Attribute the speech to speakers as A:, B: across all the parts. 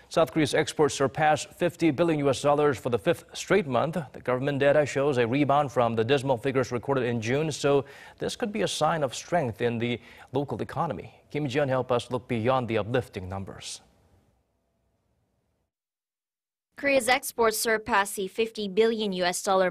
A: South Korea's exports surpassed $50 billion for the fifth straight month. The government data shows a rebound from the dismal figures recorded in June, so this could be a sign of strength in the local economy. Ji-yeon help us look beyond the uplifting numbers.
B: Korea's exports surpassed the $50 billion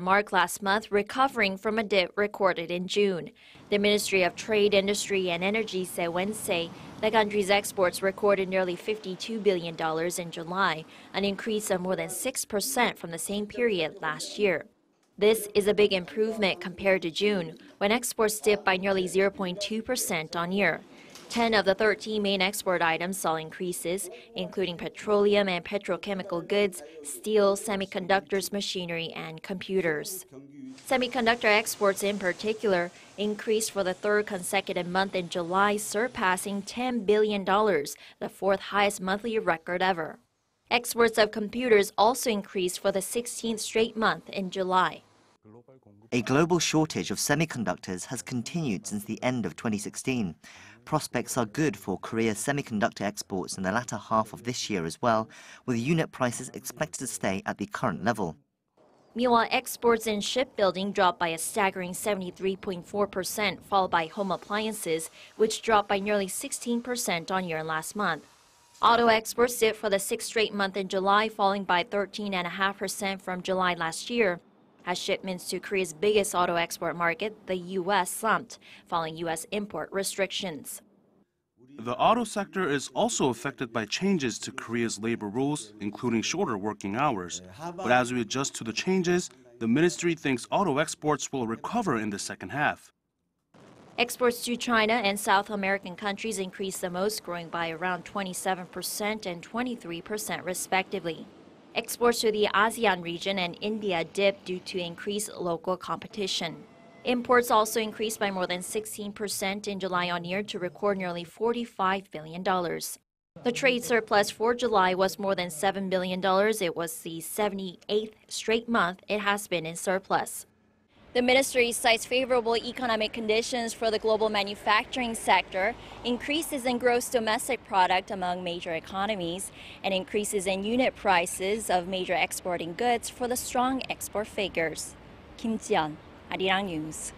B: mark last month, recovering from a dip recorded in June. The Ministry of Trade, Industry and Energy said Wednesday the country's exports recorded nearly $52 billion in July, an increase of more than 6% from the same period last year. This is a big improvement compared to June, when exports dipped by nearly 0.2% on year. 10 of the 13 main export items saw increases, including petroleum and petrochemical goods, steel, semiconductors, machinery, and computers. Semiconductor exports in particular increased for the third consecutive month in July, surpassing $10 billion, the fourth highest monthly record ever. Exports of computers also increased for the 16th straight month in July.
C: A global shortage of semiconductors has continued since the end of 2016. Prospects are good for Korea's semiconductor exports in the latter half of this year as well, with unit prices expected to stay at the current level.
B: Meanwhile, exports in shipbuilding dropped by a staggering 73.4%, followed by home appliances, which dropped by nearly 16% on year last month. Auto exports dipped for the sixth straight month in July, falling by 13.5% from July last year, as shipments to Korea's biggest auto export market, the U.S., slumped, following U.S. import restrictions.
D: The auto sector is also affected by changes to Korea's labor rules, including shorter working hours. But as we adjust to the changes, the ministry thinks auto exports will recover in the second half.
B: Exports to China and South American countries increased the most, growing by around 27% and 23% respectively. Exports to the ASEAN region and India dipped due to increased local competition. Imports also increased by more than 16% in July on year to record nearly $45 billion. The trade surplus for July was more than $7 billion. It was the 78th straight month it has been in surplus. The ministry cites favorable economic conditions for the global manufacturing sector, increases in gross domestic product among major economies, and increases in unit prices of major exporting goods for the strong export figures. Ji-yeon, Arirang News.